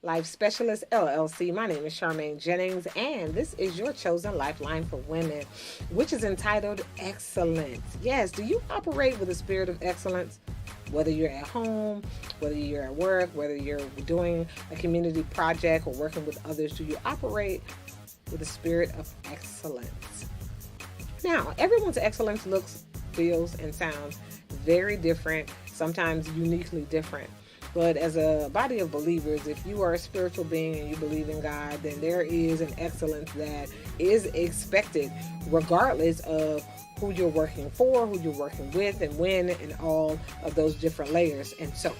Life Specialist LLC. My name is Charmaine Jennings, and this is your chosen lifeline for women, which is entitled Excellence. Yes, do you operate with a spirit of excellence? Whether you're at home, whether you're at work, whether you're doing a community project or working with others, do you operate with a spirit of excellence? Now, everyone's excellence looks, feels, and sounds very different, sometimes uniquely different. But as a body of believers, if you are a spiritual being and you believe in God, then there is an excellence that is expected regardless of who you're working for, who you're working with, and when, and all of those different layers. And so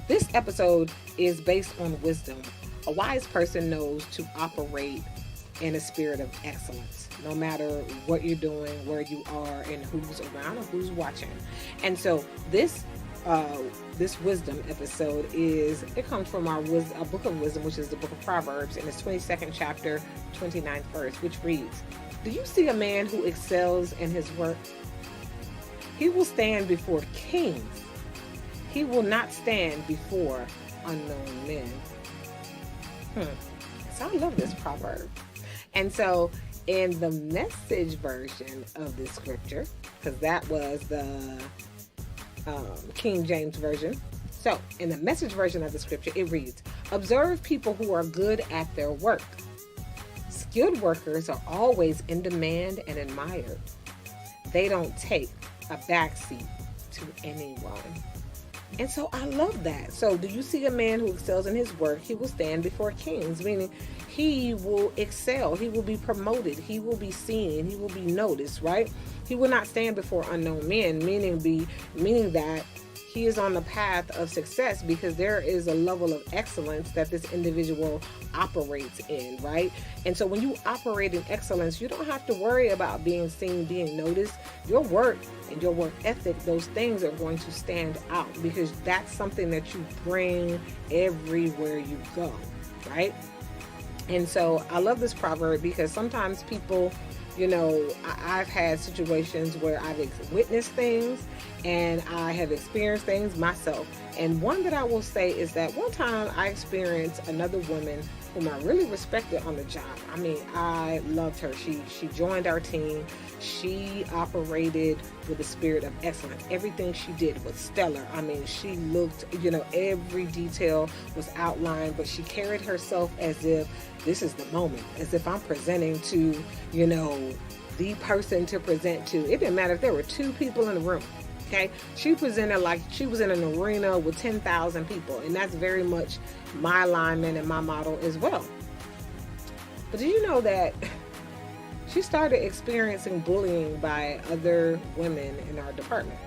this episode is based on wisdom. A wise person knows to operate in a spirit of excellence, no matter what you're doing, where you are, and who's around or who's watching. And so this wisdom episode comes from our book of wisdom, which is the book of Proverbs, in its 22nd chapter, 29th verse, which reads, "Do you see a man who excels in his work? He will stand before kings. He will not stand before unknown men." So I love this proverb. And so in the Message version of this scripture, because that was the King James version. So in the Message version of the scripture, it reads, "Observe people who are good at their work. Skilled workers are always in demand and admired. They don't take a backseat to anyone." And so I love that. So do you see a man who excels in his work? He will stand before kings, meaning he will excel. He will be promoted. He will be seen. He will be noticed, right? He will not stand before unknown men, meaning that he is on the path of success because there is a level of excellence that this individual operates in, right? And so when you operate in excellence, you don't have to worry about being seen, being noticed. Your work and your work ethic, those things are going to stand out because that's something that you bring everywhere you go, right? And so I love this proverb because sometimes people, I've had situations where I've witnessed things and I have experienced things myself. And one that I will say is that one time I experienced another woman whom I really respected on the job. I mean, I loved her. She joined our team. She operated with a spirit of excellence. Everything she did was stellar. I mean, she looked, every detail was outlined, but she carried herself as if this is the moment, as if I'm presenting to, the person to present to. It didn't matter if there were two people in the room. Okay, she presented like she was in an arena with 10,000 people, and that's very much my alignment and my model as well. But did you know that she started experiencing bullying by other women in our department?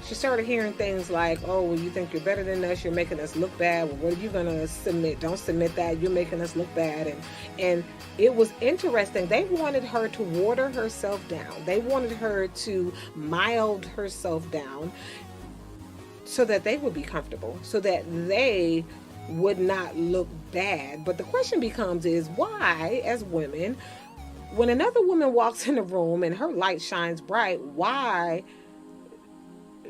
She started hearing things like, "Oh, well, you think you're better than us, you're making us look bad. Well, what are you going to submit? Don't submit that. You're making us look bad." And it was interesting. They wanted her to water herself down. They wanted her to mild herself down so that they would be comfortable, so that they would not look bad. But the question becomes is why, as women, when another woman walks in the room and her light shines bright, why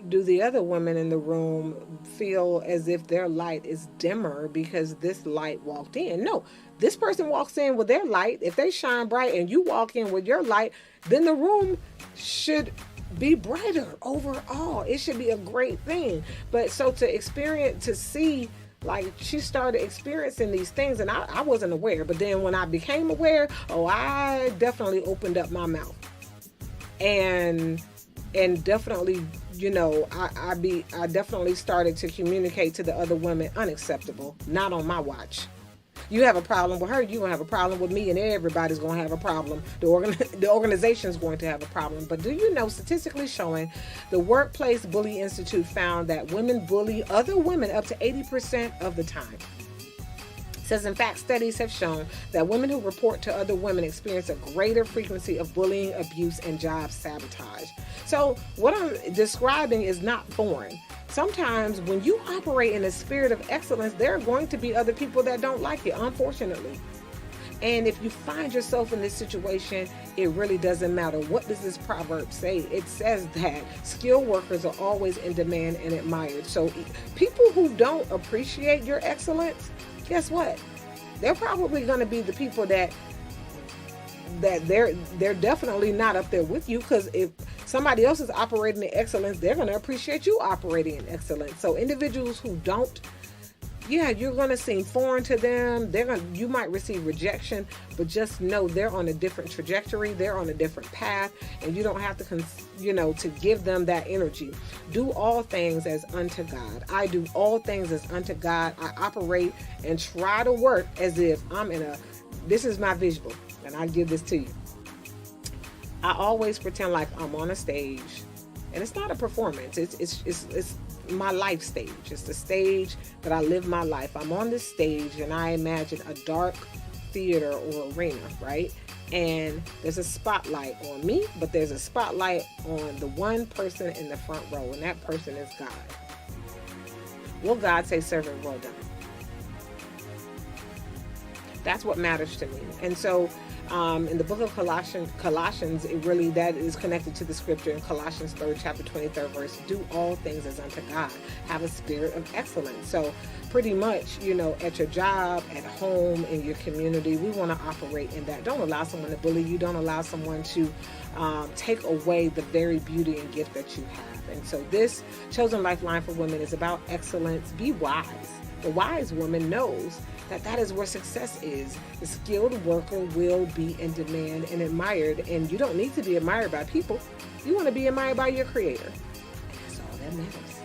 do the other women in the room feel as if their light is dimmer because this light walked in? No, this person walks in with their light. If they shine bright and you walk in with your light, then the room should be brighter overall. It should be a great thing. But so to see, like, she started experiencing these things, and I wasn't aware. But then when I became aware, I definitely opened up my mouth. And definitely, I definitely started to communicate to the other women, unacceptable, not on my watch. You have a problem with her, you're going to have a problem with me, and everybody's going to have a problem. The organization's going to have a problem. But do you know, statistically showing, the Workplace Bully Institute found that women bully other women up to 80% of the time. It says, in fact, studies have shown that women who report to other women experience a greater frequency of bullying, abuse, and job sabotage. So what I'm describing is not foreign. Sometimes when you operate in a spirit of excellence, there are going to be other people that don't like you, unfortunately. And if you find yourself in this situation, it really doesn't matter. What does this proverb say? It says that skilled workers are always in demand and admired. So people who don't appreciate your excellence, guess what? They're probably going to be the people that they're definitely not up there with you, because if somebody else is operating in excellence, they're going to appreciate you operating in excellence. So individuals who don't, you're going to seem foreign to them. You might receive rejection, but just know they're on a different trajectory. They're on a different path, and you don't have to, to give them that energy. Do all things as unto God. I do all things as unto God. I operate and try to work as if this is my visual, and I give this to you. I always pretend like I'm on a stage, and it's not a performance. It's my life stage. It's the stage that I live my life. I'm on this stage, and I imagine a dark theater or arena, right? And there's a spotlight on me, but there's a spotlight on the one person in the front row, and that person is God. Will God say, "Servant, well done"? That's what matters to me. And so in the book of Colossians, that is connected to the scripture in Colossians 3rd chapter 23rd verse. Do all things as unto God. Have a spirit of excellence. So pretty much, at your job, at home, in your community, we want to operate in that. Don't allow someone to bully you. Don't allow someone to take away the very beauty and gift that you have. And so this Chosen Lifeline for Women is about excellence. Be wise. The wise woman knows that is where success is. The skilled worker will be in demand and admired, and you don't need to be admired by people. You want to be admired by your Creator, and that's all that matters.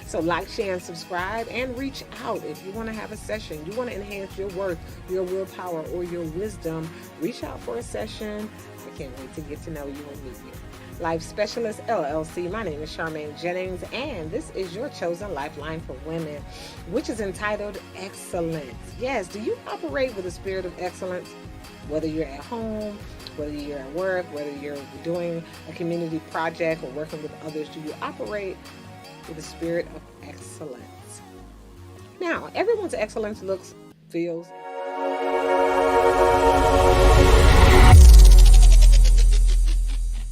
So like, share, and subscribe, and reach out if you want to have a session. You want to enhance your worth, your willpower, or your wisdom. Reach out for a session. I can't wait to get to know you and meet you. Life Specialist LLC. My name is Charmaine Jennings, and this is your Chosen Lifeline for Women, which is entitled Excellence. Yes, do you operate with a spirit of excellence? Whether you're at home, whether you're at work, whether you're doing a community project or working with others, do you operate with a spirit of excellence? Now, everyone's excellence looks, feels,